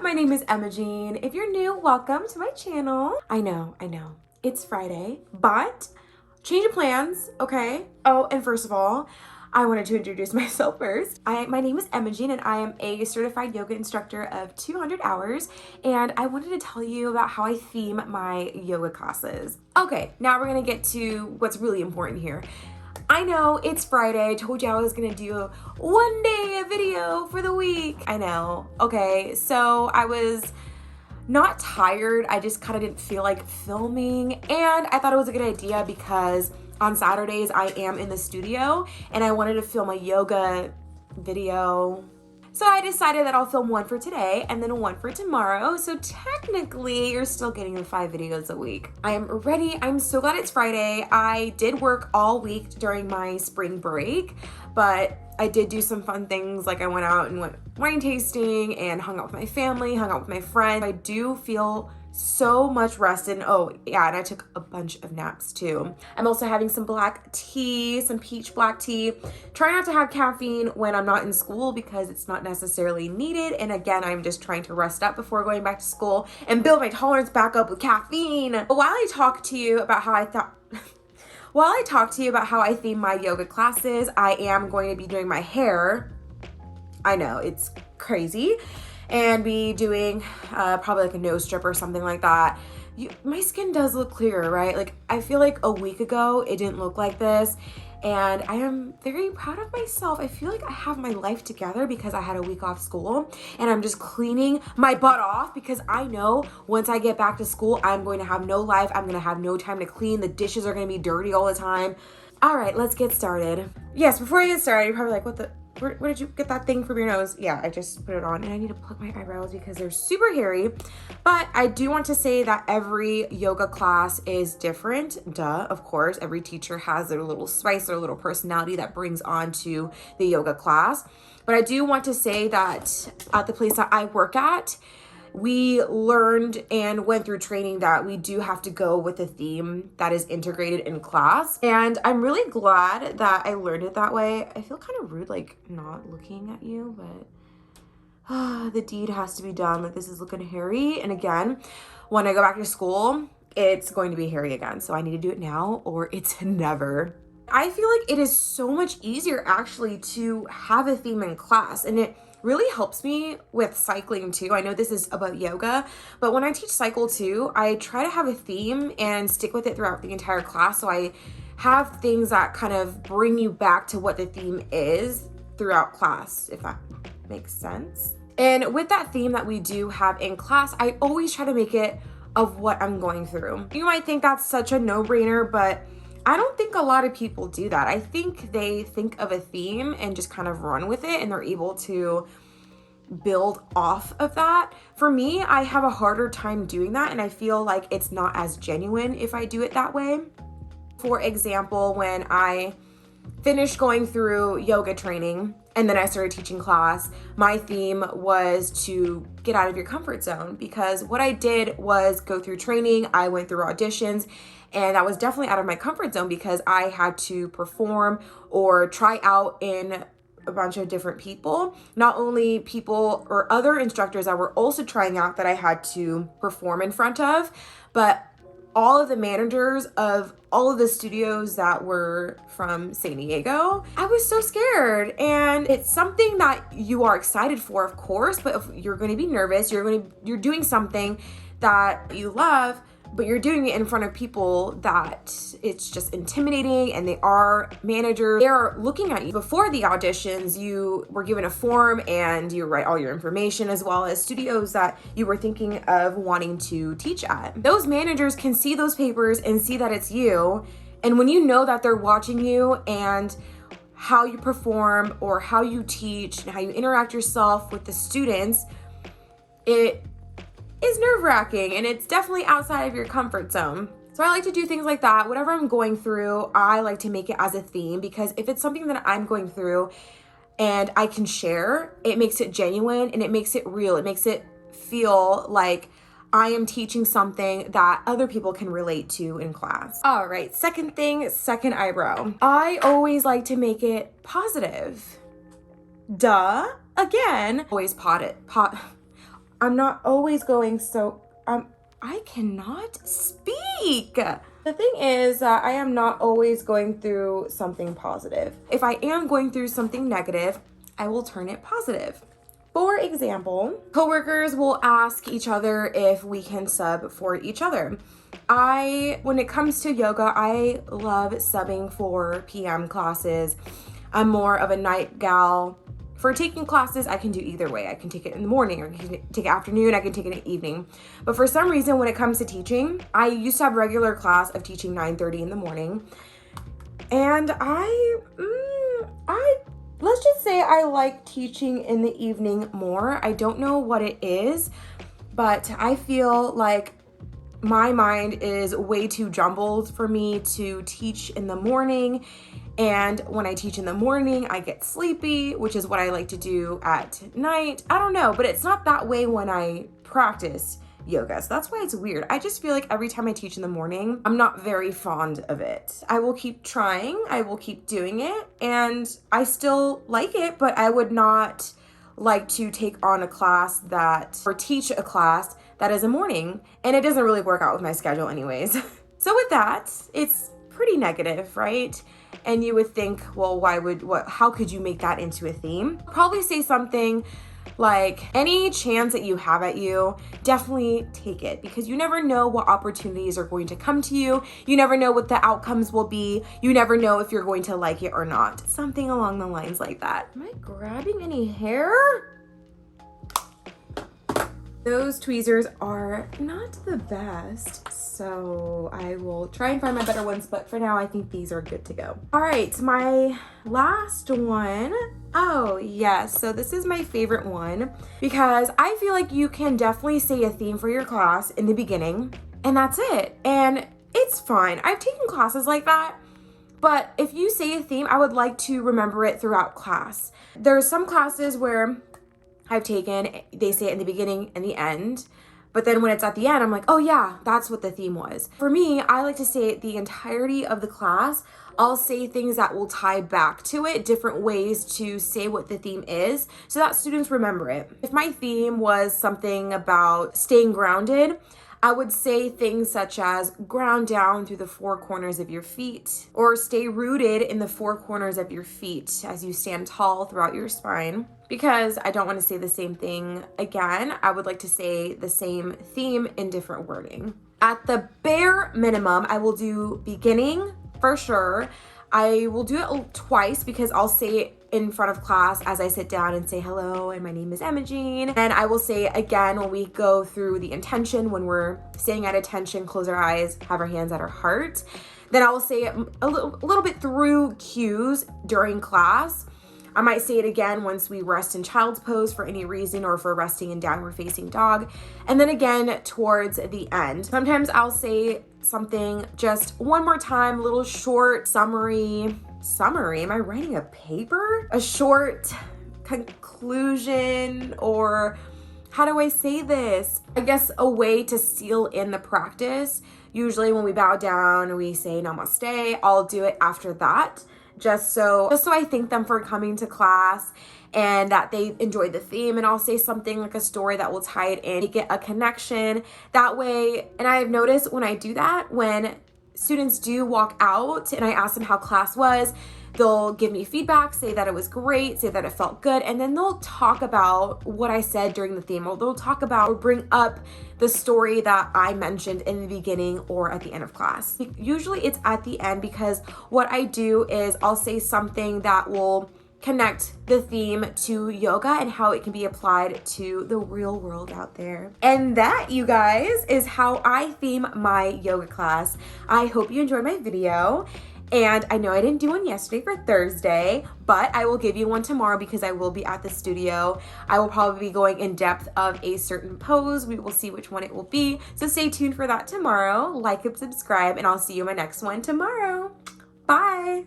my name is Emma Jean. If you're new, welcome to my channel. I know, it's Friday, but change of plans, okay? Oh, and first of all, I wanted to introduce myself first. My name is Emma Jean and I am a certified yoga instructor of 200 hours, and I wanted to tell you about how I theme my yoga classes. Okay, now we're gonna get to what's really important here. I know it's Friday. I told you I was gonna do one day a video for the week. I know. Okay, so I was not tired. I just kind of didn't feel like filming, and I thought it was a good idea because on Saturdays I am in the studio and I wanted to film a yoga video. So I decided that I'll film one for today and then one for tomorrow. So technically you're still getting the 5 videos a week. I am ready. I'm so glad it's Friday. I did work all week during my spring break, but I did do some fun things. Like I went out and went wine tasting and hung out with my family, hung out with my friends. I do feel so much rested. Oh yeah, and I took a bunch of naps too. I'm also having some black tea, some peach black tea. Try not to have caffeine when I'm not in school because it's not necessarily needed. And again, I'm just trying to rest up before going back to school and build my tolerance back up with caffeine. But while I talk to you about how I theme my yoga classes, I am going to be doing my hair. I know, it's crazy. And be doing probably like a nose strip or something like that. My skin does look clearer, right? Like I feel like a week ago it didn't look like this, and I am very proud of myself. I feel like I have my life together because I had a week off school and I'm just cleaning my butt off because I know once I get back to school I'm going to have no life. I'm going to have no time to clean. The dishes are going to be dirty all the time. All right, let's get started. Yes, before I get started, you're probably like, where did you get that thing from your nose? Yeah, I just put it on and I need to pluck my eyebrows because they're super hairy. But I do want to say that every yoga class is different. Duh, of course. Every teacher has their little spice, their little personality that brings on to the yoga class. But I do want to say that at the place that I work at, we learned and went through training that we do have to go with a theme that is integrated in class. And I'm really glad that I learned it that way. I feel kind of rude, like not looking at you, but the deed has to be done. Like this is looking hairy. And again, when I go back to school, it's going to be hairy again. So I need to do it now or it's never. I feel like it is so much easier actually to have a theme in class, and it really helps me with cycling too. I know this is about yoga, but when I teach cycle too, I try to have a theme and stick with it throughout the entire class. So I have things that kind of bring you back to what the theme is throughout class, if that makes sense. And with that theme that we do have in class, I always try to make it of what I'm going through. You might think that's such a no-brainer, but I don't think a lot of people do that. I think they think of a theme and just kind of run with it and they're able to build off of that. For me, I have a harder time doing that and I feel like it's not as genuine if I do it that way. For example, when I finished going through yoga training and then I started teaching class, my theme was to get out of your comfort zone, because what I did was go through training, I went through auditions, and that was definitely out of my comfort zone because I had to perform or try out in a bunch of different people. Not only people or other instructors that were also trying out that I had to perform in front of, but all of the managers of all of the studios that were from San Diego. I was so scared, and it's something that you are excited for, of course, but if you're going to be nervous, you're doing something that you love, but you're doing it in front of people that it's just intimidating, and they are managers. They are looking at you. Before the auditions, you were given a form and you write all your information, as well as studios that you were thinking of wanting to teach at. Those managers can see those papers and see that it's you. And when you know that they're watching you and how you perform or how you teach and how you interact yourself with the students, it is nerve-wracking and it's definitely outside of your comfort zone. So I like to do things like that. Whatever I'm going through, I like to make it as a theme, because if it's something that I'm going through and I can share, it makes it genuine and it makes it real. It makes it feel like I am teaching something that other people can relate to in class. All right, second thing, second eyebrow. I always like to make it positive. Duh. Again, always I'm not always going so, I cannot speak. The thing is that I am not always going through something positive. If I am going through something negative, I will turn it positive. For example, coworkers will ask each other if we can sub for each other. When it comes to yoga, I love subbing for PM classes. I'm more of a night gal. For taking classes, I can do either way. I can take it in the morning, or I can take it afternoon, I can take it in the evening. But for some reason, when it comes to teaching, I used to have regular class of teaching 9:30 in the morning. And let's just say I like teaching in the evening more. I don't know what it is, but I feel like my mind is way too jumbled for me to teach in the morning. And when I teach in the morning, I get sleepy, which is what I like to do at night. I don't know, but it's not that way when I practice yoga. So that's why it's weird. I just feel like every time I teach in the morning, I'm not very fond of it. I will keep trying, I will keep doing it, and I still like it, but I would not like to take on a class or teach a class that is a morning, and it doesn't really work out with my schedule anyways. So with that, it's pretty negative, right? And you would think, well, how could you make that into a theme? Probably say something like, any chance that you have at you, definitely take it, because you never know what opportunities are going to come to you. You never know what the outcomes will be. You never know if you're going to like it or not. Something along the lines like that. Am I grabbing any hair? Those tweezers are not the best, so I will try and find my better ones, but for now I think these are good to go. All right, my last one. Oh yes, so this is my favorite one, because I feel like you can definitely say a theme for your class in the beginning, and that's it. And it's fine. I've taken classes like that, but if you say a theme, I would like to remember it throughout class. There's some classes where I've taken, they say it in the beginning and the end, but then when it's at the end, I'm like, oh yeah, that's what the theme was. For me, I like to say it the entirety of the class. I'll say things that will tie back to it, different ways to say what the theme is, so that students remember it. If my theme was something about staying grounded, I would say things such as ground down through the four corners of your feet, or stay rooted in the four corners of your feet as you stand tall throughout your spine. Because I don't want to say the same thing again, I would like to say the same theme in different wording. At the bare minimum, I will do beginning for sure. I will do it twice, because I'll say it in front of class as I sit down and say hello and my name is Emma-Jean. And I will say it again when we go through the intention, when we're standing at attention, close our eyes, have our hands at our heart. Then I will say it a little bit through cues during class. I might say it again once we rest in child's pose for any reason, or if we're resting in downward facing dog. And then again towards the end. Sometimes I'll say something just one more time, little short summary. Am I writing a paper? A short conclusion, or how do I say this? I guess a way to seal in the practice. Usually when we bow down, we say namaste. I'll do it after that. Just so I thank them for coming to class and that they enjoyed the theme. And I'll say something like a story that will tie it in, make it a connection that way. And I've noticed when I do that, when students do walk out and I ask them how class was, they'll give me feedback, say that it was great, say that it felt good, and then they'll talk about what I said during the theme, or they'll talk about or bring up the story that I mentioned in the beginning or at the end of class. Usually it's at the end, because what I do is I'll say something that will connect the theme to yoga and how it can be applied to the real world out there. And that, you guys, is how I theme my yoga class. I hope you enjoyed my video. And I know I didn't do one yesterday for Thursday, but I will give you one tomorrow because I will be at the studio. I will probably be going in depth of a certain pose. We will see which one it will be. So stay tuned for that tomorrow. Like and subscribe, and I'll see you in my next one tomorrow. Bye.